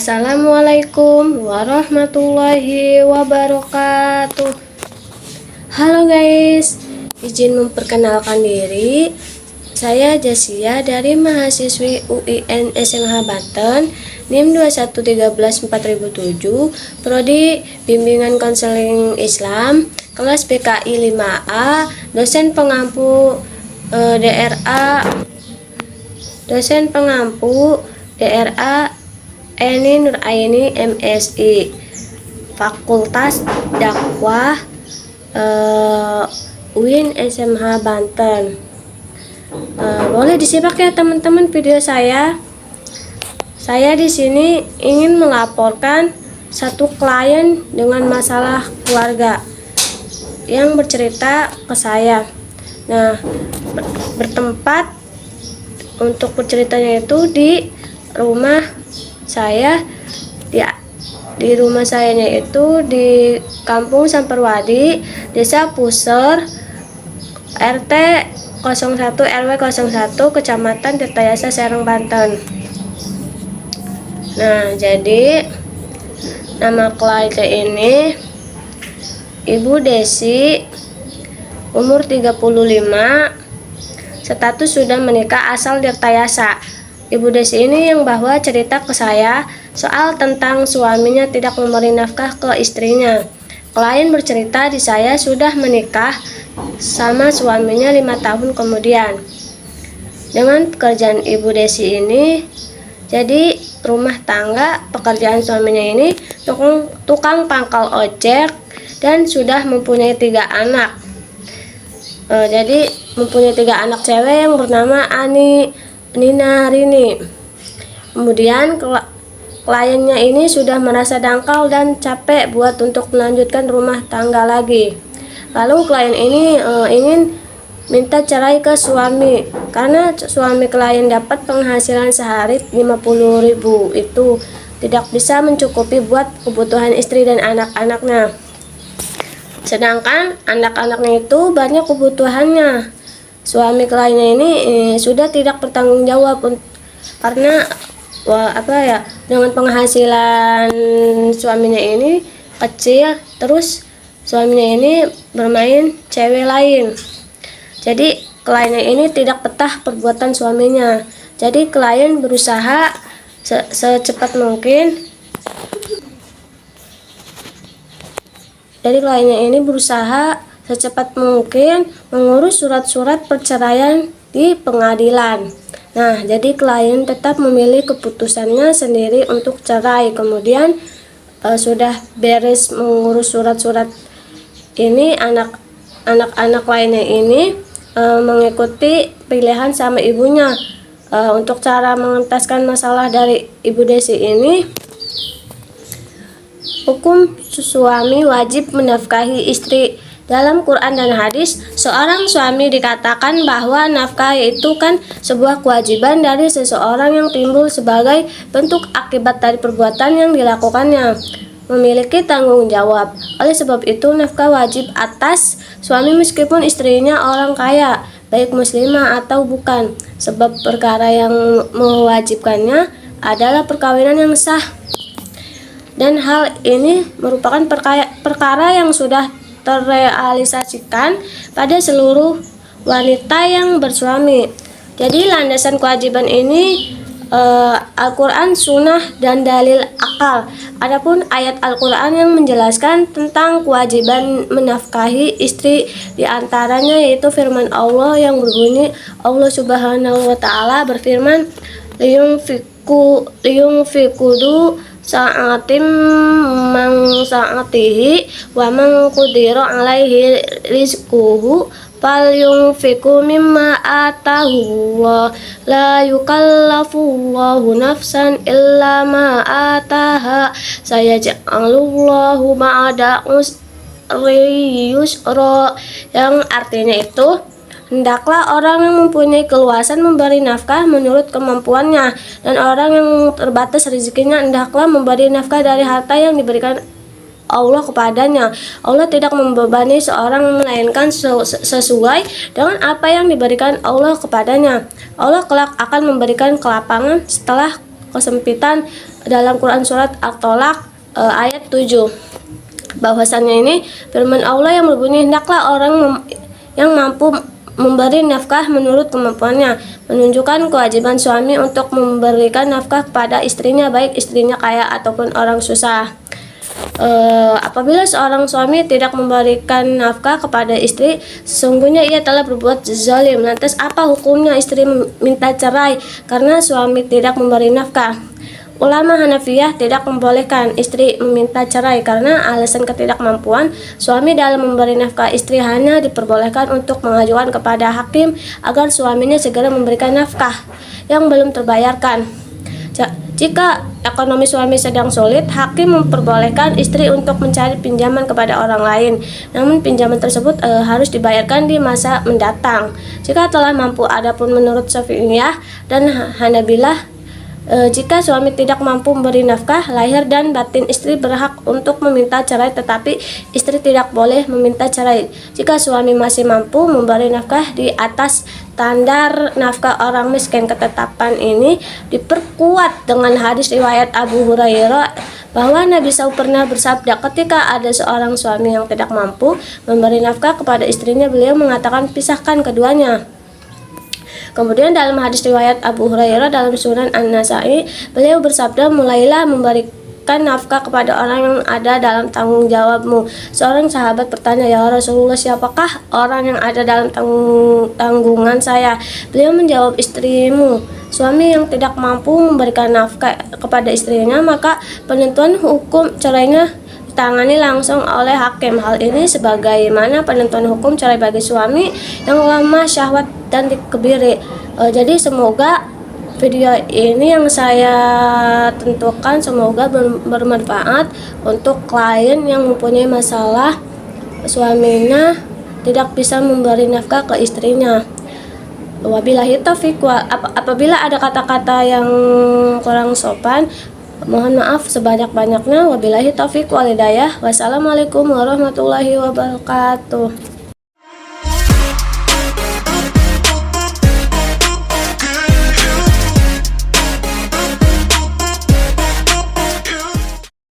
Assalamualaikum warahmatullahi wabarakatuh. Halo guys, izin memperkenalkan diri. Saya Jasia dari mahasiswi UIN SMH Banten, NIM 21134007, Prodi Bimbingan Konseling Islam, kelas PKI 5A, dosen pengampu DRA Eni Nuraini MSI, Fakultas Dakwah UIN SMH Banten. Boleh disimak ya teman-teman video saya. Saya di sini ingin melaporkan satu klien dengan masalah keluarga yang bercerita ke saya. Nah, bertempat untuk berceritanya itu di rumah saya, di rumah sayanya itu di Kampung Samperwadi, Desa Puser, RT 01 RW 01, Kecamatan Tirtayasa, Serang, Banten. Nah, jadi nama klien ini Ibu Desi, umur 35, status sudah menikah, asal Tirtayasa. Ibu Desi ini yang bahwa cerita ke saya soal tentang suaminya tidak memberi nafkah ke istrinya. Klien bercerita di saya sudah menikah sama suaminya 5 tahun kemudian. Dengan pekerjaan Ibu Desi ini, jadi rumah tangga, pekerjaan suaminya ini tukang pangkal ojek dan sudah mempunyai 3 anak. Jadi mempunyai 3 anak cewek yang bernama Ani, Nina, Rini. Kemudian kliennya ini sudah merasa dangkal dan capek buat untuk melanjutkan rumah tangga lagi. Lalu klien ini ingin minta cerai ke suami karena suami klien dapat penghasilan sehari 50.000, itu tidak bisa mencukupi buat kebutuhan istri dan anak-anaknya. Sedangkan anak-anaknya itu banyak kebutuhannya. Suami kliennya ini sudah tidak bertanggung jawab karena dengan penghasilan suaminya ini kecil, terus suaminya ini bermain cewek lain. Jadi kliennya ini tidak betah perbuatan suaminya. Jadi klien berusaha secepat mungkin. Jadi kliennya ini berusaha secepat mungkin mengurus surat-surat perceraian di pengadilan. Nah, jadi klien tetap memilih keputusannya sendiri untuk cerai. Kemudian sudah beres mengurus surat-surat ini, anak-anak lainnya ini mengikuti pilihan sama ibunya. Untuk cara mengentaskan masalah dari Ibu Desi ini, hukum suami wajib menafkahi istri. Dalam Quran dan hadis, seorang suami dikatakan bahwa nafkah itu kan sebuah kewajiban dari seseorang yang timbul sebagai bentuk akibat dari perbuatan yang dilakukannya, memiliki tanggung jawab. Oleh sebab itu, nafkah wajib atas suami meskipun istrinya orang kaya, baik muslimah atau bukan, sebab perkara yang mewajibkannya adalah perkawinan yang sah. Dan hal ini merupakan perkara yang sudah terrealisasikan pada seluruh wanita yang bersuami. Jadi landasan kewajiban ini Al-Quran, Sunnah, dan dalil akal. Adapun ayat Al-Quran yang menjelaskan tentang kewajiban menafkahi istri, diantaranya yaitu firman Allah yang berbunyi, Allah Subhanahu wa Ta'ala berfirman, liyunfiqu sa'atim man sa'atihi wa man qudira alaihi rizquhu falyunfiqu mimma atahu wa la yukallafullahu nafsan illa ma ataha sayaj'alullahu ba'da usri yusra, yang artinya itu hendaklah orang yang mempunyai keluasan memberi nafkah menurut kemampuannya, dan orang yang terbatas rezekinya hendaklah memberi nafkah dari harta yang diberikan Allah kepadanya. Allah tidak membebani seorang melainkan sesuai dengan apa yang diberikan Allah kepadanya. Allah kelak akan memberikan kelapangan setelah kesempitan dalam Quran surat At-Tolak ayat 7. Bahwasannya ini firman Allah yang berbunyi, hendaklah orang yang mampu memberi nafkah menurut kemampuannya, menunjukkan kewajiban suami untuk memberikan nafkah kepada istrinya, baik istrinya kaya ataupun orang susah. Apabila seorang suami tidak memberikan nafkah kepada istri, sesungguhnya ia telah berbuat zalim. Lantas apa hukumnya istri minta cerai karena suami tidak memberi nafkah? Ulama Hanafiyah tidak membolehkan istri meminta cerai karena alasan ketidakmampuan suami dalam memberi nafkah. Istri hanya diperbolehkan untuk mengajukan kepada hakim agar suaminya segera memberikan nafkah yang belum terbayarkan. Jika ekonomi suami sedang sulit, hakim memperbolehkan istri untuk mencari pinjaman kepada orang lain. Namun pinjaman tersebut harus dibayarkan di masa mendatang. Jika telah mampu, adapun menurut Syafi'iyah dan Hanabilah, jika suami tidak mampu memberi nafkah, lahir dan batin istri berhak untuk meminta cerai, tetapi istri tidak boleh meminta cerai jika suami masih mampu memberi nafkah di atas standar nafkah orang miskin. Ketetapan ini diperkuat dengan hadis riwayat Abu Hurairah bahwa Nabi SAW pernah bersabda, ketika ada seorang suami yang tidak mampu memberi nafkah kepada istrinya, beliau mengatakan, pisahkan keduanya. Kemudian dalam hadis riwayat Abu Hurairah dalam Sunan An-Nasai, beliau bersabda, mulailah memberikan nafkah kepada orang yang ada dalam tanggung jawabmu. Seorang sahabat bertanya, ya Rasulullah, siapakah orang yang ada dalam tanggungan saya? Beliau menjawab, istrimu. Suami yang tidak mampu memberikan nafkah kepada istrinya, maka penentuan hukum cerainya ditangani langsung oleh hakim. Hal ini sebagaimana penentuan hukum cerai bagi suami yang lemah syahwat dan dikebiri. Jadi semoga video ini yang saya tentukan semoga bermanfaat untuk klien yang mempunyai masalah suaminya tidak bisa memberi nafkah ke istrinya. Wabillahi taufiq. Apabila ada kata-kata yang kurang sopan, mohon maaf sebanyak-banyaknya. Wabillahi taufiq wal hidayah. Wassalamualaikum warahmatullahi wabarakatuh.